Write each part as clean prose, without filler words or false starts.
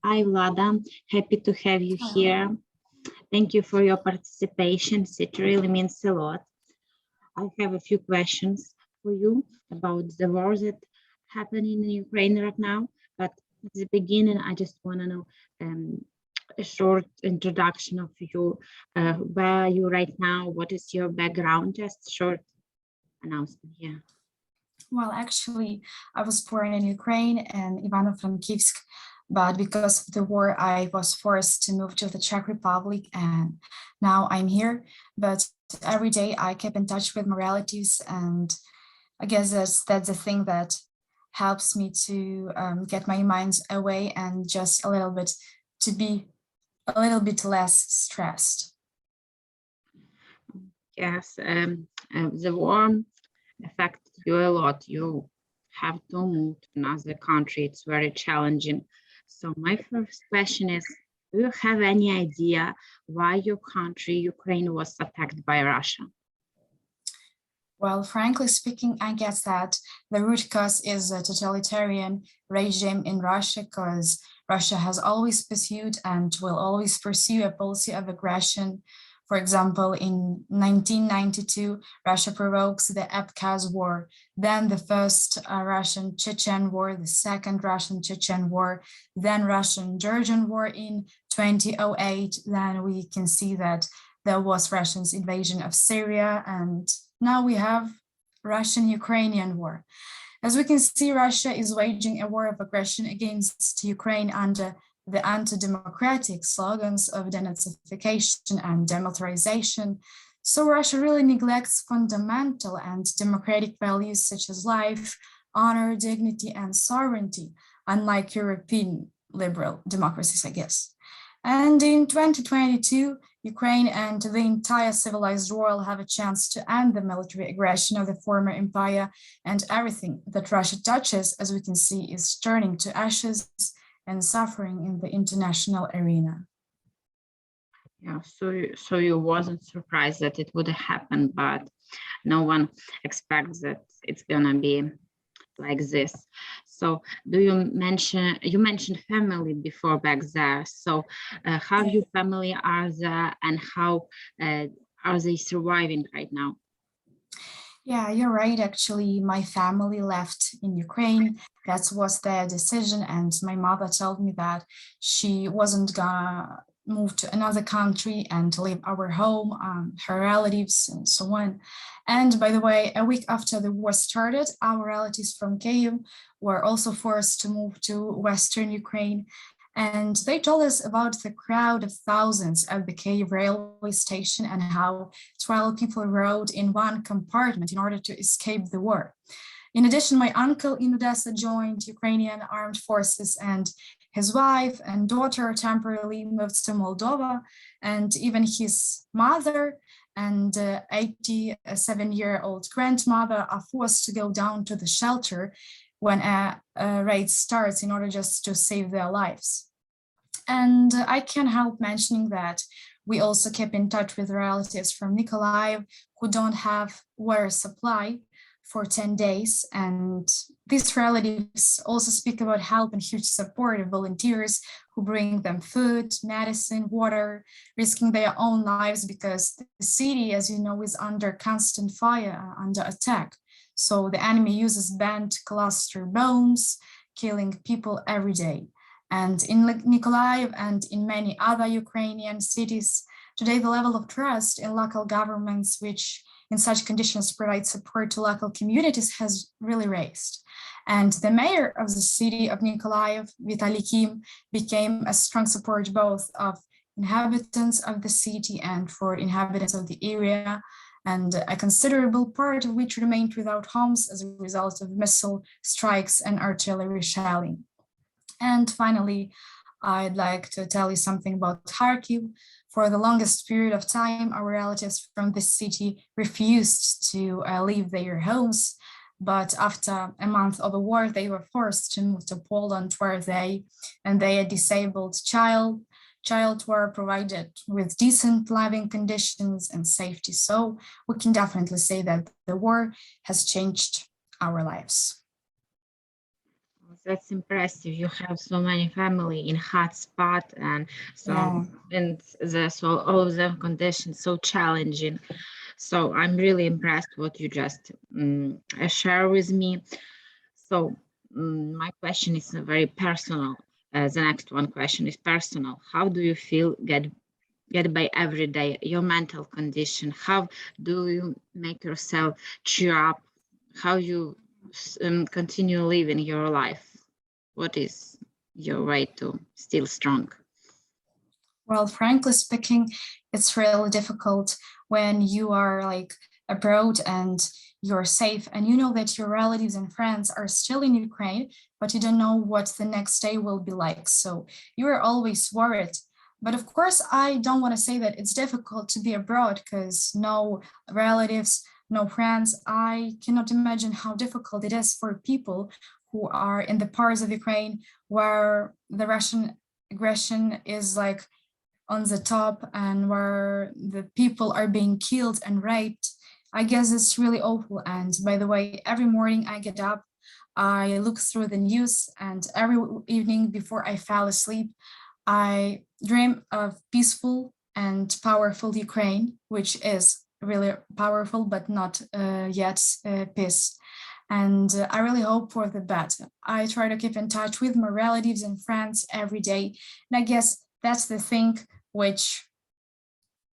Hi, Vlada. Happy to have you here. Thank you for your participation. It really means a lot. I have a few questions for you about the war that happening in Ukraine right now. But at the beginning, I just want to know a short introduction of you. Where are you right now? What is your background? Just short announcement here. Well, actually, I was born in Ukraine and Ivano-Frankivsk, but because of the war, I was forced to move to the Czech Republic, and now I'm here. But every day I keep in touch with my relatives, and I guess that's the thing that helps me to get my mind away and just a little bit to be a little bit less stressed. Yes, the war affected you a lot. You have to move to another country. It's very challenging. So my first question is, do you have any idea why your country, Ukraine, was attacked by Russia? Well, frankly speaking, I guess that the root cause is a totalitarian regime in Russia, because Russia has always pursued and will always pursue a policy of aggression. For example, in 1992, Russia provokes the Abkhaz War, then the first Russian-Chechen War, the second Russian-Chechen War, then Russian-Georgian War in 2008. Then we can see that there was Russia's invasion of Syria, and now we have Russian-Ukrainian war. As we can see, Russia is waging a war of aggression against Ukraine under the anti-democratic slogans of denazification and demilitarization. So Russia really neglects fundamental and democratic values such as life, honor, dignity, and sovereignty, unlike European liberal democracies, I guess. And in 2022, Ukraine and the entire civilized world have a chance to end the military aggression of the former empire, and everything that Russia touches, as we can see, is turning to ashes and suffering in the international arena. Yeah, so you wasn't surprised that it would happen, but no one expects that it's gonna be like this. So you mentioned family before back there. So how your family are there, and how are they surviving right now? Yeah, you're right. Actually, my family left in Ukraine. That was their decision. And my mother told me that she wasn't gonna move to another country and leave our home, her relatives, and so on. And by the way, a week after the war started, our relatives from Kyiv were also forced to move to Western Ukraine. And they told us about the crowd of thousands at the Kyiv railway station and how 12 people rode in one compartment in order to escape the war. In addition, my uncle in Odessa joined Ukrainian armed forces, and his wife and daughter temporarily moved to Moldova, and even his mother and 87-year-old grandmother are forced to go down to the shelter when a raid starts in order just to save their lives. And I can't help mentioning that we also keep in touch with relatives from Mykolaiv who don't have water supply for 10 days. And these relatives also speak about help and huge support of volunteers who bring them food, medicine, water, risking their own lives because the city, as you know, is under constant fire, under attack. So the enemy uses bent cluster bombs, killing people every day. And in Mykolaiv and in many other Ukrainian cities, today the level of trust in local governments, which in such conditions provide support to local communities, has really raised. And the mayor of the city of Mykolaiv, Vitaly Kim, became a strong support both of inhabitants of the city and for inhabitants of the area, and a considerable part of which remained without homes as a result of missile strikes and artillery shelling. And finally, I'd like to tell you something about Kharkiv. For the longest period of time, our relatives from this city refused to leave their homes. But after a month of the war, they were forced to move to Poland, where they and their disabled child were provided with decent living conditions and safety. So we can definitely say that the war has changed our lives. That's impressive. You have so many family in hot spot, and so Yeah. all of them conditions so challenging. So I'm really impressed what you just share with me. So my question is very personal. The next one question is personal. How do you feel get by every day? Your mental condition. How do you make yourself cheer up? How you continue living your life? What is your way to still strong? Well, frankly speaking, it's really difficult when you are like abroad and you're safe and you know that your relatives and friends are still in Ukraine, but you don't know what the next day will be like. So you are always worried. But of course, I don't want to say that it's difficult to be abroad because no relatives, no friends. I cannot imagine how difficult it is for people who are in the parts of Ukraine where the Russian aggression is like on the top and where the people are being killed and raped. I guess it's really awful. And by the way, every morning I get up, I look through the news, and every evening before I fall asleep, I dream of peaceful and powerful Ukraine, which is really powerful, but not yet peace. And I really hope for the better. I try to keep in touch with my relatives and friends every day. And I guess that's the thing which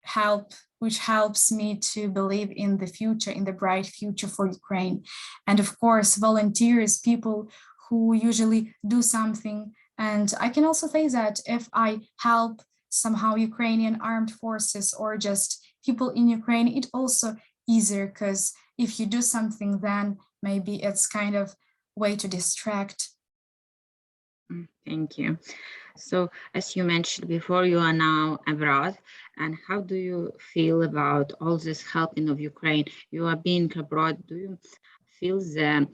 helps me to believe in the future, in the bright future for Ukraine. And of course, volunteers, people who usually do something. And I can also say that if I help somehow Ukrainian armed forces or just people in Ukraine, it also easier because if you do something, then maybe it's kind of way to distract. Thank you. So, as you mentioned before, you are now abroad, and how do you feel about all this helping of Ukraine? You are being abroad. Do you feel the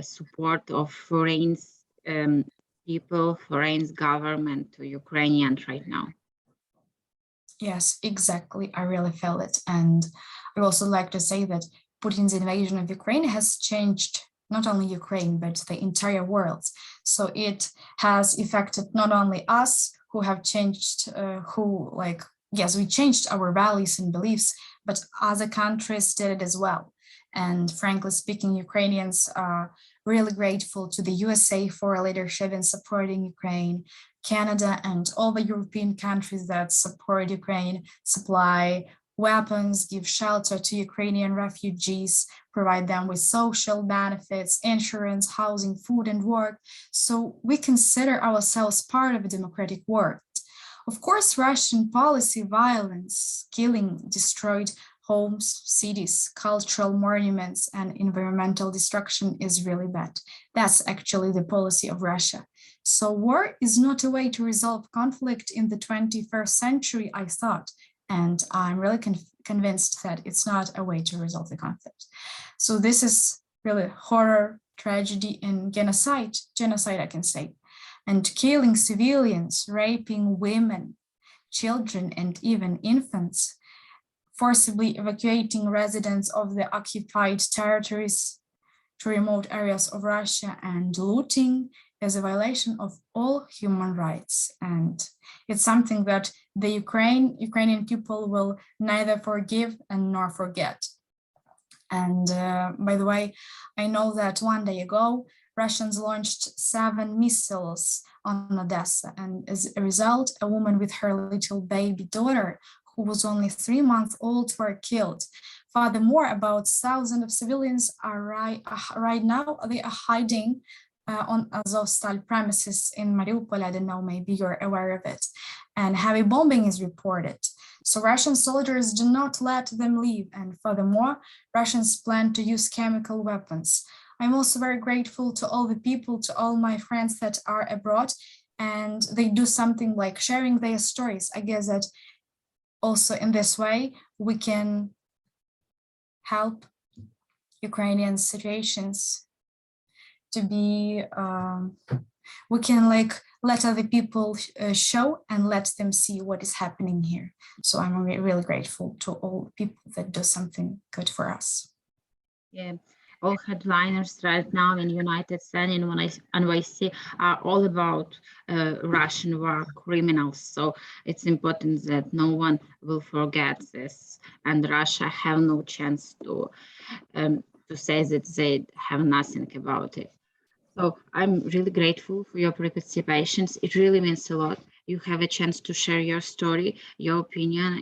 support of foreign people, foreign government to Ukrainians right now? Yes, exactly. I really feel it. And I also like to say that Putin's invasion of Ukraine has changed not only Ukraine, but the entire world. So it has affected not only us who have changed, yes, we changed our values and beliefs, but other countries did it as well. And frankly speaking, Ukrainians are really grateful to the USA for leadership in supporting Ukraine, Canada, and all the European countries that support Ukraine, supply weapons, give shelter to Ukrainian refugees, provide them with social benefits, insurance, housing, food, and work. So we consider ourselves part of a democratic world. Of course, Russian policy, violence, killing, destroyed homes, cities, cultural monuments, and environmental destruction is really bad. That's actually the policy of Russia. So war is not a way to resolve conflict in the 21st century, I thought. And I'm really convinced that it's not a way to resolve the conflict. So this is really horror, tragedy, and genocide, I can say. And killing civilians, raping women, children, and even infants, forcibly evacuating residents of the occupied territories to remote areas of Russia, and looting is a violation of all human rights. And it's something that the Ukrainian people will neither forgive and nor forget. And by the way, I know that one day ago, Russians launched 7 missiles on Odessa. And as a result, a woman with her little baby daughter, who was only 3 months old, were killed. Furthermore, about 1,000 of civilians are right now, they are hiding on Azovstal premises in Mariupol. I don't know, maybe you're aware of it. And heavy bombing is reported. So Russian soldiers do not let them leave. And furthermore, Russians plan to use chemical weapons. I'm also very grateful to all the people, to all my friends that are abroad, and they do something like sharing their stories. I guess that also in this way, we can help Ukrainian situations to be, we can like let other people show and let them see what is happening here. So I'm really grateful to all people that do something good for us. Yeah, all headliners right now in United States and NYC are all about Russian war criminals. So it's important that no one will forget this, and Russia have no chance to say that they have nothing about it. So I'm really grateful for your participations. It really means a lot. You have a chance to share your story, your opinion.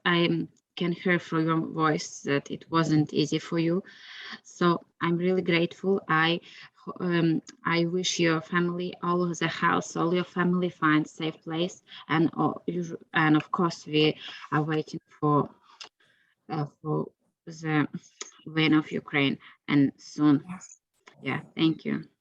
I can hear from your voice that it wasn't easy for you. So I'm really grateful. I wish your family, all of the house, all your family find safe place, and and of course we are waiting for the win of Ukraine and soon. Yes. Yeah, thank you.